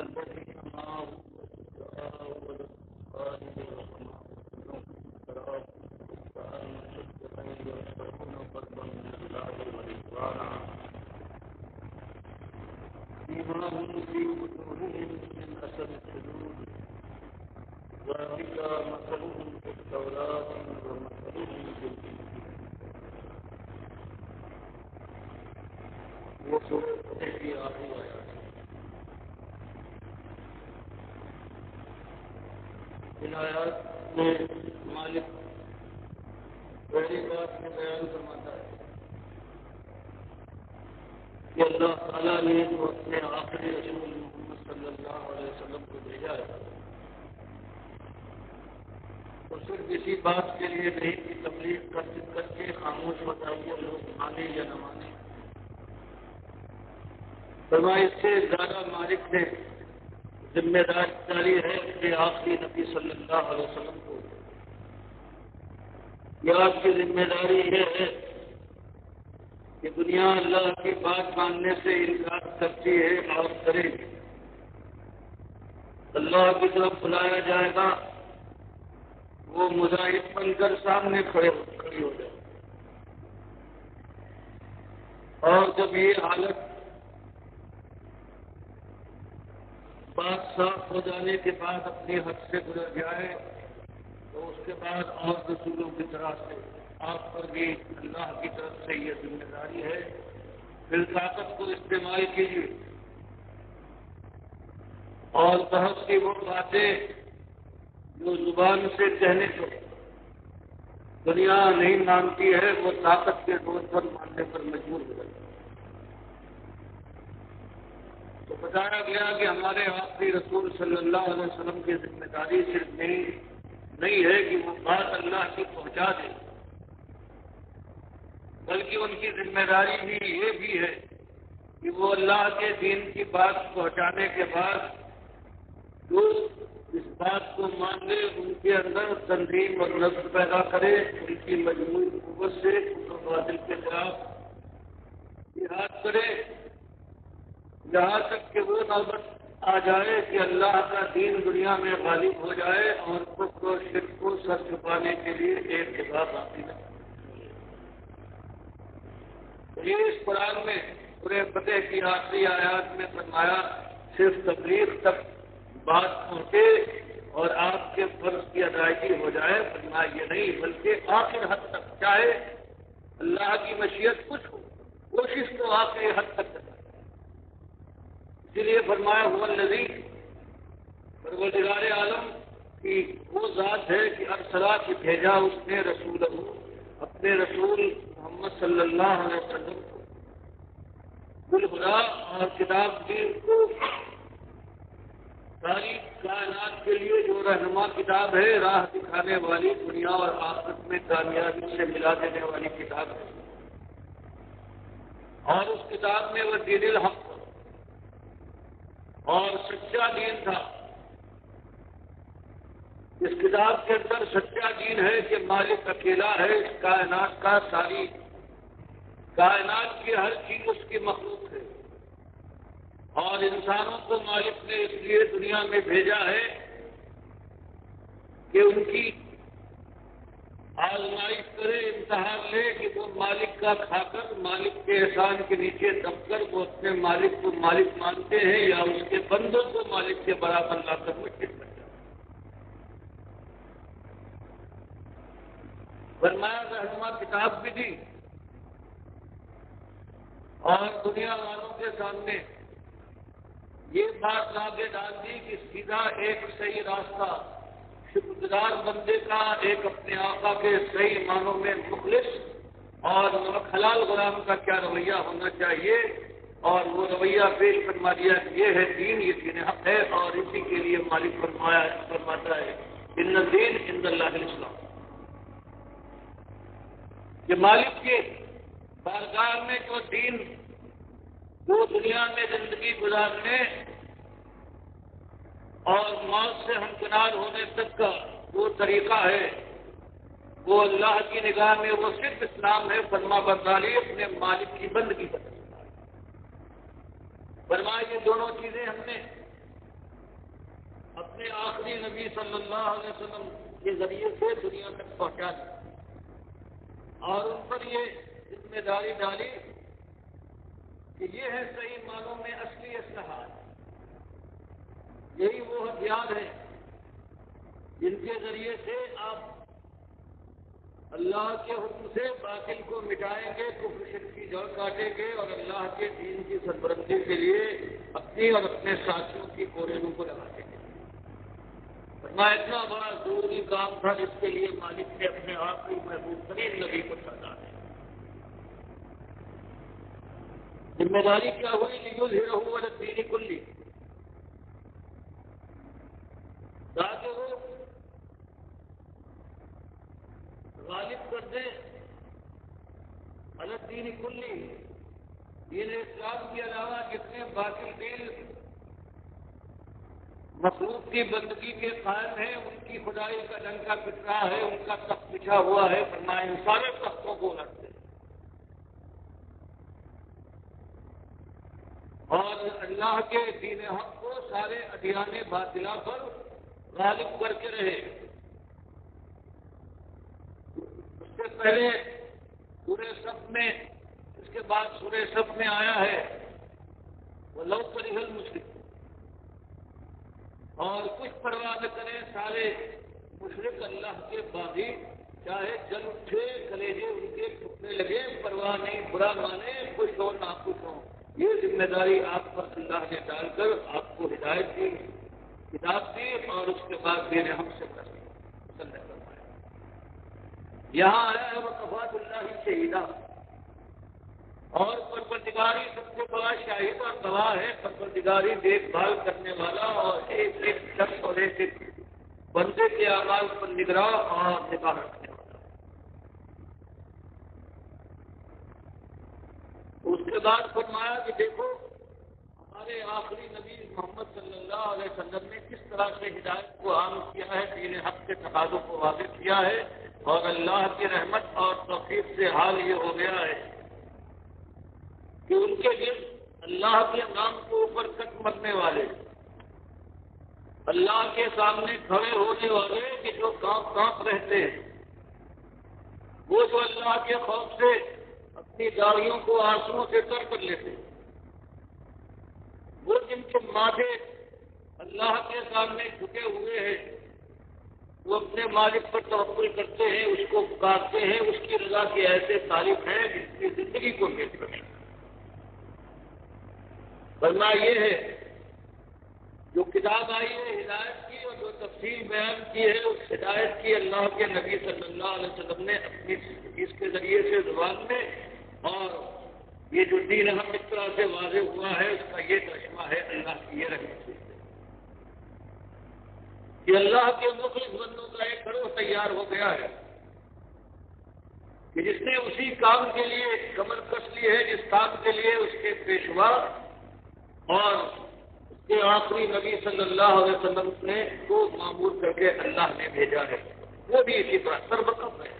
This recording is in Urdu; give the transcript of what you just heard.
والذي معه والدعاء والقرآن والرحمة والسلام وأن تتقين ويشربون قربا من الله ورضوانا فيما هم في وجوههم من أثر السجود ذلك مثلهم في التوراة ومثلهم في الإنجيل وسورة کی آخری آیات ان آیات میں مالک پہلی بات میں بیان فرماتا ہے کہ اللہ تعالیٰ نے جو اپنے آخری رسول محمد صلی اللہ علیہ وسلم کو بھیجا ہے وہ صرف اسی بات کے لیے نہیں کہ تبلیغ کر کے خاموش ہو جائیے لوگ مانے یا نہ مانے، فرمایا اس سے زیادہ مالک نے ذمہ داری ہے کہ آخری نبی صلی اللہ علیہ وسلم کو یہ آپ کی ذمہ داری یہ ہے کہ دنیا اللہ کی بات ماننے سے انکار کرتی ہے اور کرے اللہ کی طرف بلایا جائے گا وہ مجاہد بن کر سامنے کھڑی ہو جائے اور جب یہ حالت بات صاف ہو جانے کے بعد اپنے حد سے گزر جائے تو اس کے بعد اور رسولوں کی طرح سے آپ پر بھی اللہ کی طرف سے یہ ذمہ داری ہے، پھر طاقت کو استعمال کیجیے اور بہت سی وہ باتیں جو زبان سے کہنے کو دنیا نہیں مانتی ہے وہ طاقت کے طور پر ماننے پر مجبور ہو جائے۔ تو بتایا گیا کہ ہمارے آخری رسول صلی اللہ علیہ وسلم کی ذمہ داری صرف نہیں ہے کہ وہ بات اللہ کی پہنچا دے، بلکہ ان کی ذمہ داری بھی یہ بھی ہے کہ وہ اللہ کے دین کی بات پہنچانے کے بعد جو اس بات کو مان لے ان کے اندر تنظیم اور نظم پیدا کرے، ان کی مجموعی قوت سے باطل کے خلاف جہاد کرے یہاں تک کہ وہ نوبت آ جائے کہ اللہ کا دین دنیا میں غالب ہو جائے اور کفر و شرک کو سر چھپانے کے لیے ایک جگہ باقی نہ یہ اس قرآن میں پورے فتح کی آخری آیات میں فرمایا صرف تبلیغ تک بات پہنچے اور آپ کے فرض کی ادائیگی ہو جائے، فرمایا یہ نہیں بلکہ آخر حد تک چاہے اللہ کی مشیت کچھ ہو کوشش تو آخری حد تک کرے۔ اسی لیے فرمایا ہوا الذی پروردگار عالم کی وہ ذات ہے کہ ارسلا کی بھیجا اس نے رسول اپنے رسول محمد صلی اللہ علیہ وسلم کو بالہدیٰ اور کتاب دی کو ساری کائنات کے لیے جو رہنما کتاب ہے، راہ دکھانے والی، دنیا اور آخرت میں کامیابی سے ملا دینے والی کتاب ہے، اور اس کتاب میں وہ دین الحق اور سچا دین تھا۔ اس کتاب کے اندر سچا دین ہے کہ مالک اکیلا ہے، اس کائنات کا ساری کائنات کی ہر چیز اس کی مخلوق ہے، اور انسانوں کو مالک نے اس لیے دنیا میں بھیجا ہے کہ ان کی آزمائش کرے، امتحان لے کہ وہ مالک کا کھا کر مالک کے احسان کے نیچے دب کر وہ اپنے مالک کو مالک مانتے ہیں یا اس کے بندوں کو مالک کے برابر لا کر مٹی کر جائے۔ فرمایا رہنما کتاب بھی دی اور دنیا والوں کے سامنے یہ بات لا کے ڈال دی کہ سیدھا ایک صحیح راستہ شکرگزار بندے کا، ایک اپنے آقا کے صحیح معنوں میں مخلص اور حلال غلام کا کیا رویہ ہونا چاہیے، اور وہ رویہ پیش فرما دیا کہ یہ ہے دین، یہ دین حق ہے، اور اسی کے لیے مالک فرماتا ہے ان الدین عند اللہ الاسلام، کہ مالک کے بارگاہ میں جو دین جو دنیا میں زندگی گزارنے اور موت سے ہمکنار ہونے تک کا وہ طریقہ ہے، وہ اللہ کی نگاہ میں وہ صرف اسلام ہے، فرما برداری اپنے مالک کی بندگی کرنا۔ فرمایا یہ دونوں چیزیں ہم نے اپنے آخری نبی صلی اللہ علیہ وسلم کے ذریعے سے دنیا تک پہنچا دیا اور ان پر یہ ذمہ داری ڈالی کہ یہ ہے صحیح معنوں میں اصلی اصلاحات، یہی وہ ہتھیار ہیں جن کے ذریعے سے آپ اللہ کے حکم سے باطل کو مٹائیں گے، کفر شرک کی جڑ کاٹیں گے اور اللہ کے دین کی سربلندی کے لیے اپنی اور اپنے ساتھیوں کی کوریزوں کو لگاتے ہیں۔ فرمایا اتنا بڑا ضروری کام تھا جس کے لیے مالک نے اپنے آپ کو محبوب ترین نبی کو سزا دی۔ ذمہ داری کیا ہوئی؟ لیظہرہ علی الدین کلہ، تاکہ وہ غالب کر دے علی الدین کلہ، دین اسلام کے علاوہ جتنے باقی دین مخلوق کی بندگی کے قائم ہیں، ان کی خدائی کا ڈنکا پٹ رہا ہے، ان کا تخت بچھا ہوا ہے، فرمایا ان سارے تختوں کو الٹ دے اور اللہ کے دین حق کو سارے ادیان باطلہ پر غالب کر کے رہے۔ اس سے پہلے سورہ صف میں، اس کے بعد سورہ صف میں آیا ہے وَلَوْ كَرِهَ الْمُشْرِكُونَ، اور کچھ پرواہ نہ کریں سارے مشرک اللہ کے باغی، چاہے جل اٹھے کلیجے ان کے ٹوٹنے لگے، پرواہ نہیں، برا مانے، خوش ہو نہ خوش ہو، یہ ذمہ داری آپ پر اللہ نے ڈال کر آپ کو ہدایت دی، کتاب دی اور اس کے بعد دین ہم سے کر فرمایا۔ یہاں آیا ہے وَكَفَىٰ بِاللَّهِ شَهِيدًا، اور پروردگاری سب سے بڑا شاہد اور گواہ ہے، پروردگاری دیکھ بھال کرنے والا اور ایک ایک شخص اور ایک ایک بندے کے اعمال پر نگراں اور نگاہ رکھنے والا۔ اس کے بعد فرمایا کہ دیکھو ہمارے آخری نبی محمد صلی اللہ علیہ وسلم نے کس طرح سے ہدایت کو عام کیا ہے، دین حق کے تقاضوں کو واضح کیا ہے، اور اللہ کی رحمت اور توفیق سے حال یہ ہو گیا ہے کہ ان کے گرد اللہ کے نام کو اوپر تک مرنے والے، اللہ کے سامنے کھڑے ہونے والے کہ جو کانپ رہتے ہیں، وہ جو اللہ کے خوف سے اپنی داڑھیوں کو آنسوؤں سے تر کر لیتے ہیں، وہ جن کے ماتھے اللہ کے سامنے جھکے ہوئے ہیں، وہ اپنے مالک پر توکل کرتے ہیں، اس کو پکارتے ہیں، اس کی رضا کے ایسے طالب ہیں جس کی زندگی کو میٹ کریں۔ ورنہ یہ ہے جو کتاب آئی ہے ہدایت کی اور جو تفصیل بیان کی ہے اس ہدایت کی اللہ کے نبی صلی اللہ علیہ وسلم نے اپنی اس کے ذریعے سے زبان میں، اور یہ جو دین ہم اس طرح سے واضح ہوا ہے اس کا یہ ترجمہ ہے اللہ کی یہ رحمت سے کہ اللہ کے مخلص بندوں کا ایک گروہ تیار ہو گیا ہے کہ جس نے اسی کام کے لیے کمر کس لی ہے جس کام کے لیے اس کے پیشوا اور اس کے آخری نبی صلی اللہ علیہ وسلم نے کو معمور کر کے اللہ نے بھیجا ہے، وہ بھی اسی طرح سربقب ہے۔